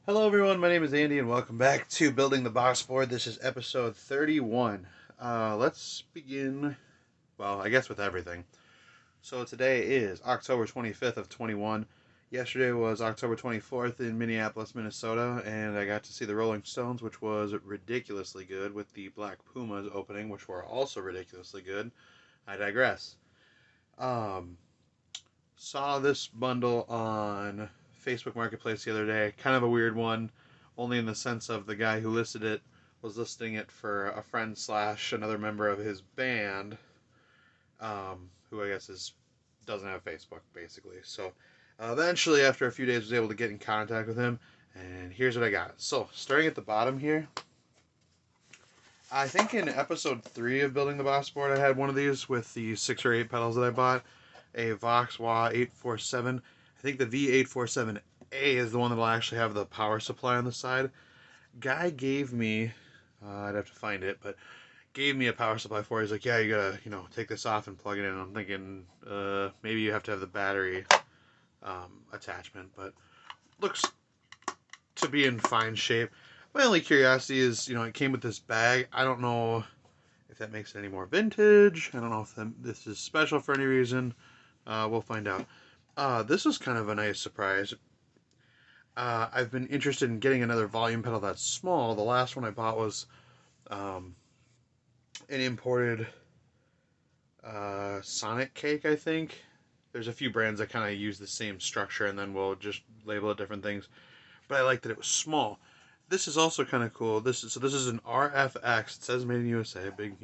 Hello everyone, my name is Andy and welcome back to Building the Box Board. This is episode 31. Let's begin, well, I guess with everything. So today is October 25th of 21. Yesterday was October 24th in Minneapolis, Minnesota, and I got to see the Rolling Stones, which was ridiculously good, with the Black Pumas opening, which were also ridiculously good. I digress. Um, Saw this bundle on Facebook Marketplace the other day. Kind of a weird one, only in the sense of the guy who listed it was listing it for a friend slash another member of his band, who I guess doesn't have Facebook basically. So eventually, after a few days, I was able to get in contact with him, and here's what I got. So starting at the bottom here, I think in episode 3 of Building the Boss Board, I had one of these with the 6 or 8 pedals that I bought. A Vox Wah 847. I think the V847A is the one that will actually have the power supply on the side. Guy gave me, I'd have to find it, but gave me a power supply for it. He's like, yeah, you gotta, take this off and plug it in. I'm thinking, maybe you have to have the battery attachment, but looks to be in fine shape. My only curiosity is, it came with this bag. I don't know if that makes it any more vintage. I don't know if this is special for any reason. We'll find out. This was kind of a nice surprise. I've been interested in getting another volume pedal that's small. The last one I bought was an imported Sonic Cake, I think. There's a few brands that kind of use the same structure and then we'll just label it different things. But I liked that it was small. This is also kind of cool. This is an RFX. It says made in USA. Big,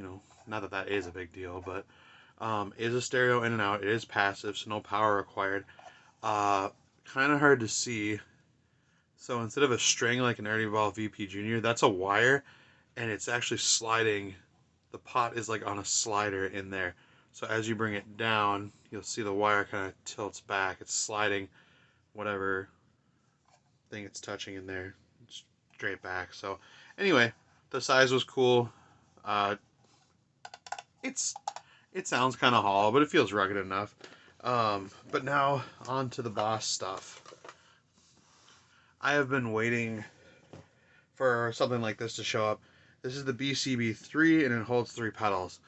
not that that is a big deal, but is a stereo in and out. It is passive, so no power required. Kind of hard to see. So instead of a string like an Ernie Ball VP Junior, that's a wire, and it's actually sliding. The pot is like on a slider in there. So as you bring it down, you'll see the wire kind of tilts back. It's sliding whatever thing it's touching in there straight back. So anyway, the size was cool. It's it sounds kind of hollow, but it feels rugged enough. But now on to the boss stuff. I have been waiting for something like this to show up. This is the BCB3 and it holds 3 pedals.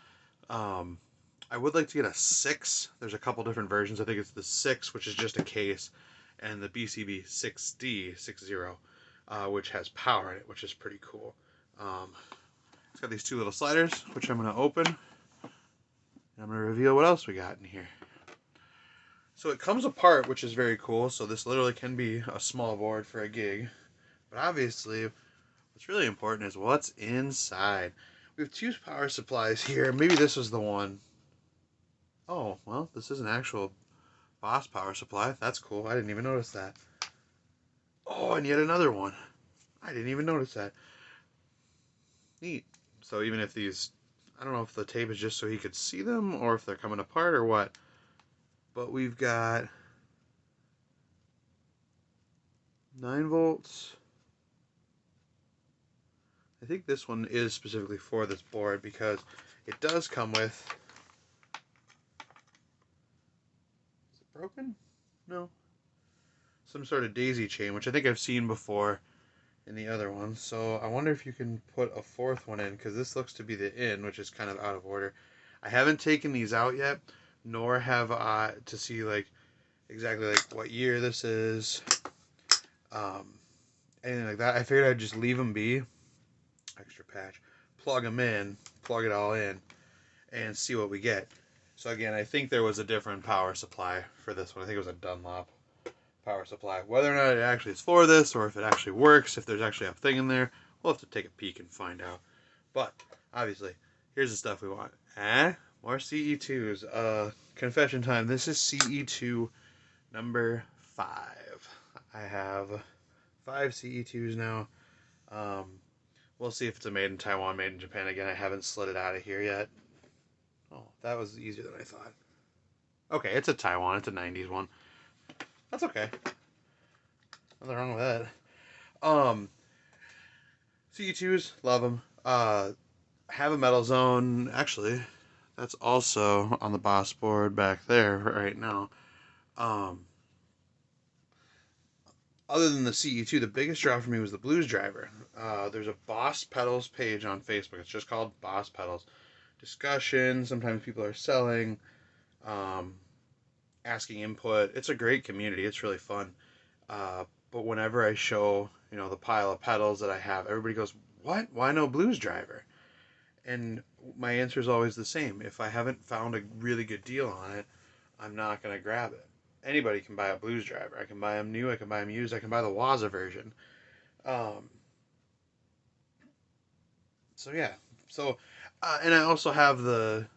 I would like to get a 6. There's a couple different versions. I think it's the 6, which is just a case, and the BCB 6D 60, which has power in it, which is pretty cool. It's got these 2 little sliders, which I'm going to open. I'm going to reveal what else we got in here. So it comes apart, which is very cool. So this literally can be a small board for a gig. But obviously, what's really important is what's inside. We have 2 power supplies here. Maybe this was the one. Oh, well, this is an actual Boss power supply. That's cool. I didn't even notice that. Oh, and yet another one. I didn't even notice that. Neat. So even if these, I don't know if the tape is just so he could see them or if they're coming apart or what. But we've got 9 volts. I think this one is specifically for this board because it does come with, is it broken? No. Some sort of daisy chain, which I think I've seen before in the other one. So I wonder if you can put a 4th one in, because this looks to be the in, which is kind of out of order. I haven't taken these out yet, nor have I to see like exactly like what year this is, anything like that. I figured I'd just leave them be, extra patch, plug them in, plug it all in, and see what we get. So again, I think there was a different power supply for this one. I think it was a Dunlop power supply. Whether or not it actually is for this, or if it actually works, if there's actually a thing in there, we'll have to take a peek and find out. But obviously, here's the stuff we want. More CE2s. Confession time. This is CE2 number 5. I have 5 CE2s now. We'll see if it's a made in Taiwan, made in Japan. Again, I haven't slid it out of here yet. Oh, that was easier than I thought. Okay, it's a Taiwan. It's a 90s one. That's okay. Nothing wrong with that. CE2s, love them. Have a metal zone. Actually, that's also on the boss board back there right now. other than the CE2, the biggest draw for me was the Blues Driver. There's a Boss Pedals page on Facebook. It's just called Boss Pedals. Discussion. Sometimes people are selling, asking input. It's a great community. It's really fun. But whenever I show, the pile of pedals that I have, everybody goes, "What? Why no Blues Driver?" And my answer is always the same. If I haven't found a really good deal on it, I'm not going to grab it. Anybody can buy a Blues Driver. I can buy them new. I can buy them used. I can buy the Waza version. So yeah. So, and I also have the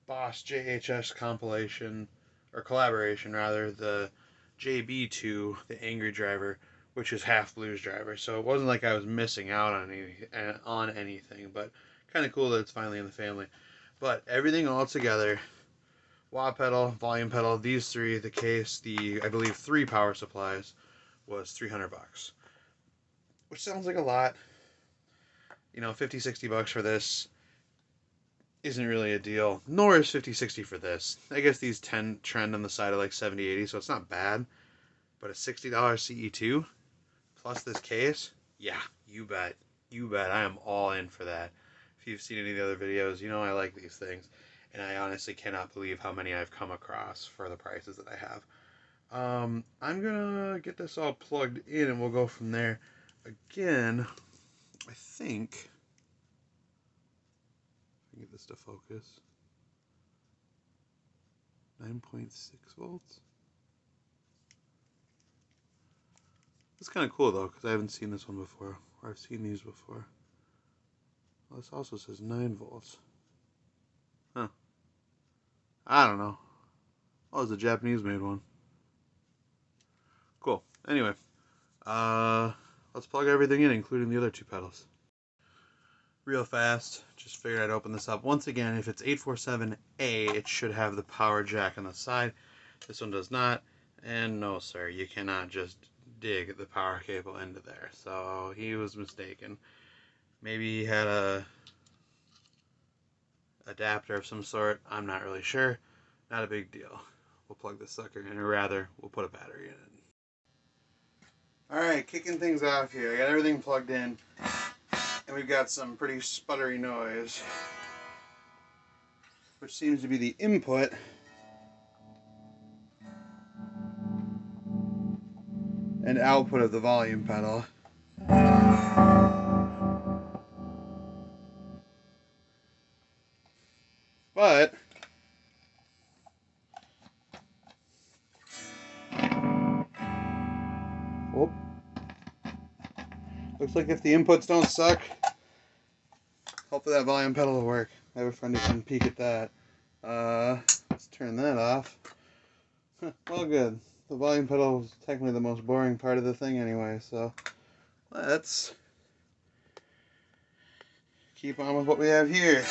Boss JHS compilation, or collaboration rather, the JB2, the Angry Driver, which is half Blues Driver. So it wasn't like I was missing out on anything, but kind of cool that it's finally in the family. But everything all together, wah pedal, volume pedal, these three, the case, I believe 3 power supplies, was $300, which sounds like a lot. 50-60 bucks for this isn't really a deal, nor is 50-60 for this. I guess these trend on the side of like 70-80, so it's not bad. But a $60 CE2 plus this case, yeah, you bet. I am all in for that. If you've seen any of the other videos, I like these things. And I honestly cannot believe how many I've come across for the prices that I have. I'm going to get this all plugged in and we'll go from there. Again, I think... get this to focus. 9.6 volts. It's kind of cool though, because I haven't seen this one before, or I've seen these before. Well, this also says 9 volts. Huh. I don't know. Oh, it's a Japanese made one. Cool. Anyway, let's plug everything in, including the other 2 pedals. Real fast, just figured I'd open this up. Once again, if it's 847A, it should have the power jack on the side. This one does not. And no, sir, you cannot just dig the power cable into there. So he was mistaken. Maybe he had a adapter of some sort. I'm not really sure. Not a big deal. We'll plug this sucker in, or rather, we'll put a battery in it. Alright, kicking things off here. I got everything plugged in. And we've got some pretty sputtery noise, which seems to be the input and output of the volume pedal. But whoop, looks like if the inputs don't suck, hopefully that volume pedal will work. I have a friend who can peek at that. Let's turn that off. Well, good. The volume pedal is technically the most boring part of the thing anyway, so let's keep on with what we have here.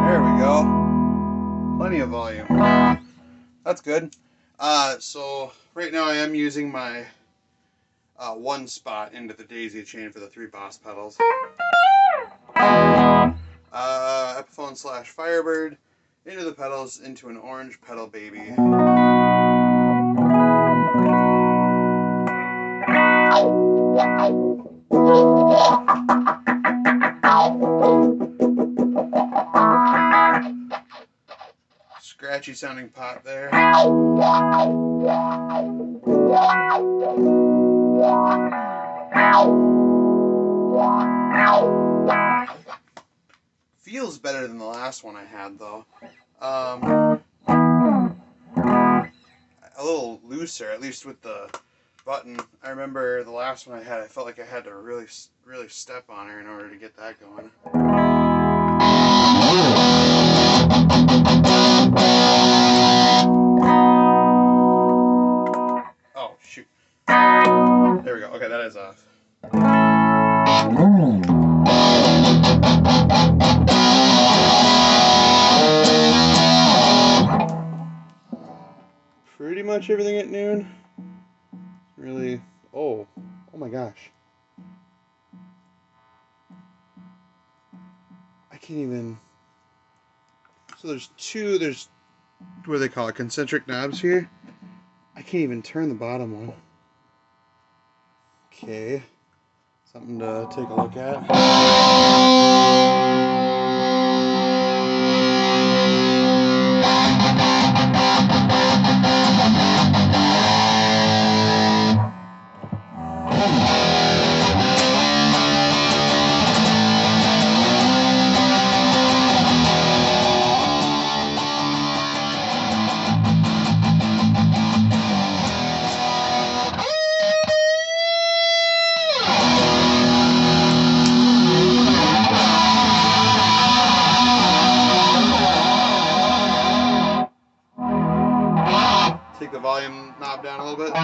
There we go. Plenty of volume. That's good. So right now I am using my one spot into the daisy chain for the 3 Boss pedals. Epiphone / Firebird into the pedals into an orange pedal baby. Scratchy sounding pot there. Feels better than the last one I had though. A little looser, at least with the button. I remember the last one I had, I felt like I had to really step on her in order to get that going. Oh, shoot. There we go. Okay, that is off. Pretty much everything at noon. Really, oh my gosh. I can't even, So there's what do they call it, concentric knobs here. I can't even turn the bottom one. Okay, something to take a look at. Take the volume knob down a little bit.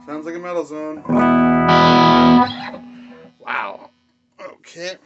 Sounds like a metal zone. Wow. Okay.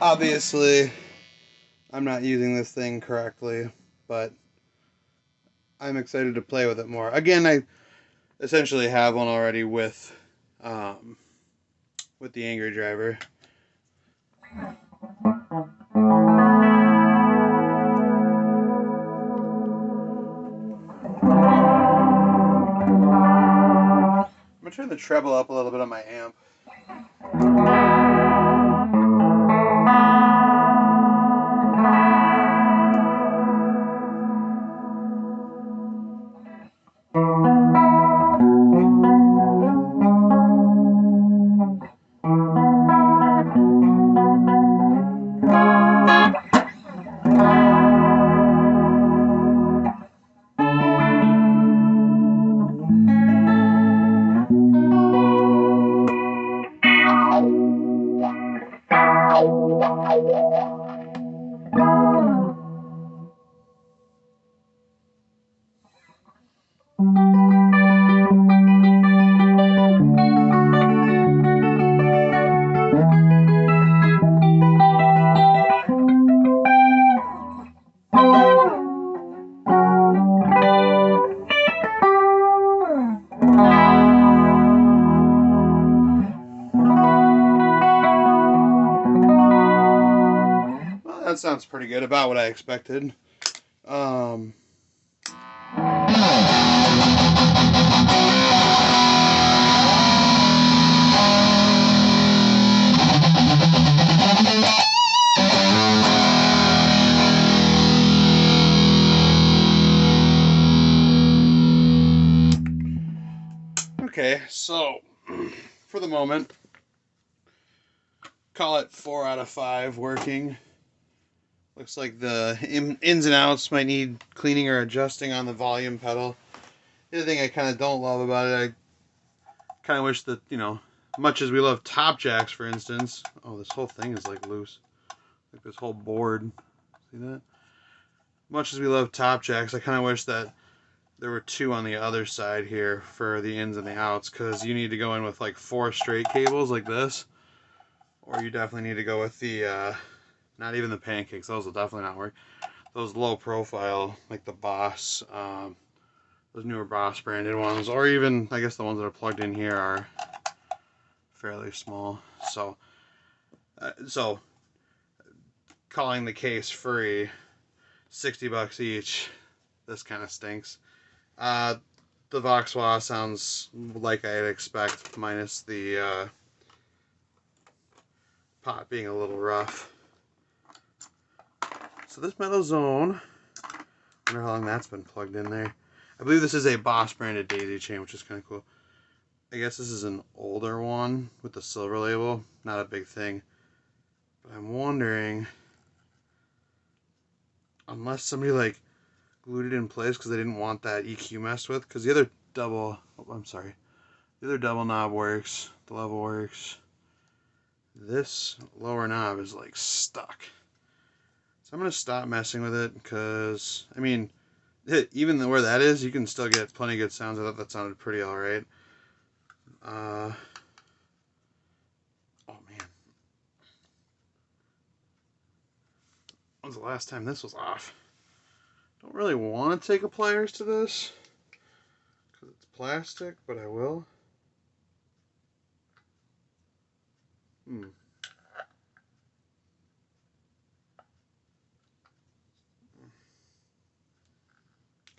Obviously, I'm not using this thing correctly, but I'm excited to play with it more. Again, I essentially have one already with the Angry Driver. I'm gonna turn the treble up a little bit on my amp. That sounds pretty good, about what I expected. Okay, so for the moment, call it 4 out of 5 working. Looks like the ins and outs might need cleaning or adjusting on the volume pedal. The other thing I kind of don't love about it, I kind of wish that, you know, much as we love top jacks, for instance. Oh, this whole thing is like loose. Like this whole board. See that? Much as we love top jacks, I kind of wish that there were two on the other side here for the ins and the outs, because you need to go in with like 4 straight cables like this, or you definitely need to go with the not even the pancakes, those will definitely not work, those low profile like the Boss, those newer Boss branded ones, or even I guess the ones that are plugged in here are fairly small. So calling the case free, $60 each, this kind of stinks. The Voxwa sounds like I'd expect, minus the pot being a little rough. So this metal zone, I wonder how long that's been plugged in there. I believe this is a Boss branded daisy chain, which is kind of cool. I guess this is an older one with the silver label, not a big thing. But I'm wondering, unless somebody like glued it in place because they didn't want that EQ messed with, because the other double, the other double knob works, the level works. This lower knob is like stuck. So I'm going to stop messing with it, because, I mean, even where that is, you can still get plenty of good sounds. I thought that sounded pretty alright. Oh man. When's the last time this was off? Don't really want to take a pliers to this, because it's plastic, but I will.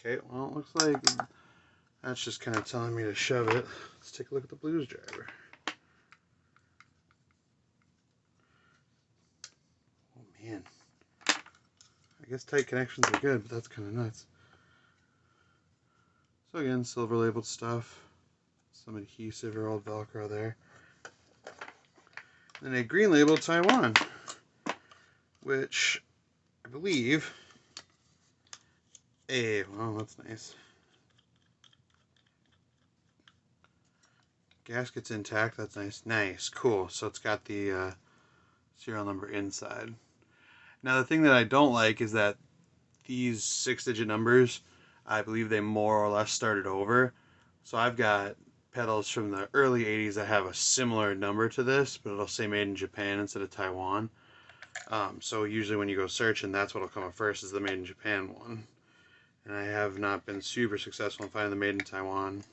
Okay, well, it looks like that's just kind of telling me to shove it. Let's take a look at the blues driver. Oh man. I guess tight connections are good, but that's kind of nuts. So again, silver labeled stuff. Some adhesive or old Velcro there. And a green labeled Taiwan, which I believe, well, that's nice. Gasket's intact, that's nice. Nice, cool. So it's got the serial number inside. Now the thing that I don't like is that these 6-digit numbers, I believe they more or less started over. So I've got pedals from the early 80s that have a similar number to this, but it'll say made in Japan instead of Taiwan. So usually when you go searching, that's what'll come up first, is the made in Japan one. And I have not been super successful in finding the made in Taiwan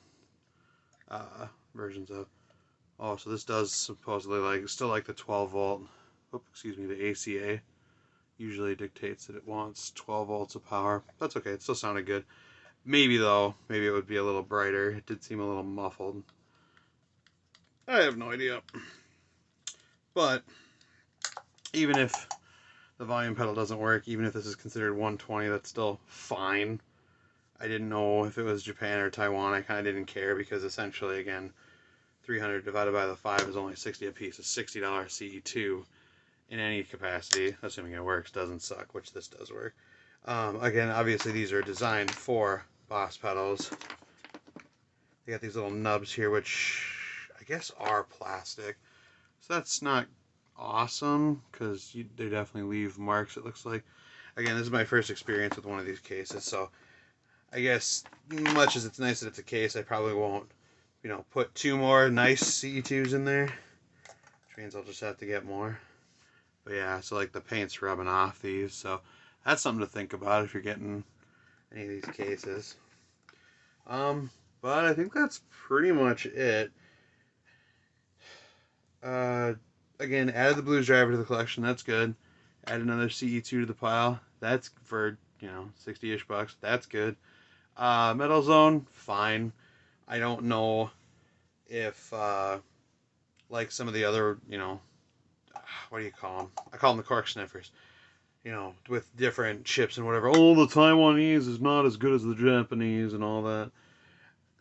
versions of. Oh, so this does supposedly still like the 12 volt, the ACA usually dictates that it wants 12 volts of power. That's okay, it still sounded good. Maybe it would be a little brighter. It did seem a little muffled. I have no idea. But even if the volume pedal doesn't work, even if this is considered 120, that's still fine. I didn't know if it was Japan or Taiwan. I kind of didn't care, because essentially, again, 300 divided by the 5 is only 60 a piece. It's $60 CE2 in any capacity, assuming it works, doesn't suck, which this does work. Again, obviously these are designed for Boss pedals. They got these little nubs here, which I guess are plastic. So that's not awesome, because they definitely leave marks, it looks like. Again, this is my first experience with one of these cases, so I guess much as it's nice that it's a case, I probably won't, put 2 more nice CE2s in there. Which means I'll just have to get more. But yeah, so like the paint's rubbing off these, so that's something to think about if you're getting any of these cases. But I think that's pretty much it. Again, added the blues driver to the collection, that's good. Add another CE2 to the pile, that's for, 60-ish bucks, that's good. Metal Zone, fine. I don't know if, like some of the other, what do you call them? I call them the cork sniffers. With different chips and whatever. Oh, the Taiwanese is not as good as the Japanese and all that.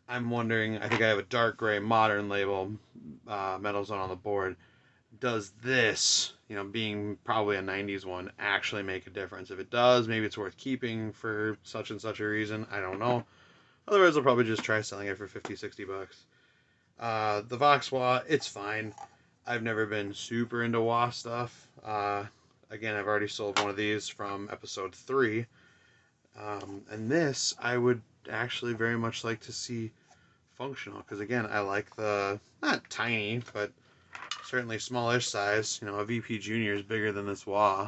I'm wondering, I think I have a dark gray modern label, Metal Zone on the board. Does this, being probably a 90s one, actually make a difference? If it does, maybe it's worth keeping for such and such a reason. I don't know. Otherwise, I'll probably just try selling it for 50, 60 bucks. The Vox Wah, it's fine. I've never been super into wah stuff. Again, I've already sold one of these from episode 3. And this I would actually very much like to see functional, because again, I like the, not tiny, but certainly smallish size. You know, a VP Junior is bigger than this wah.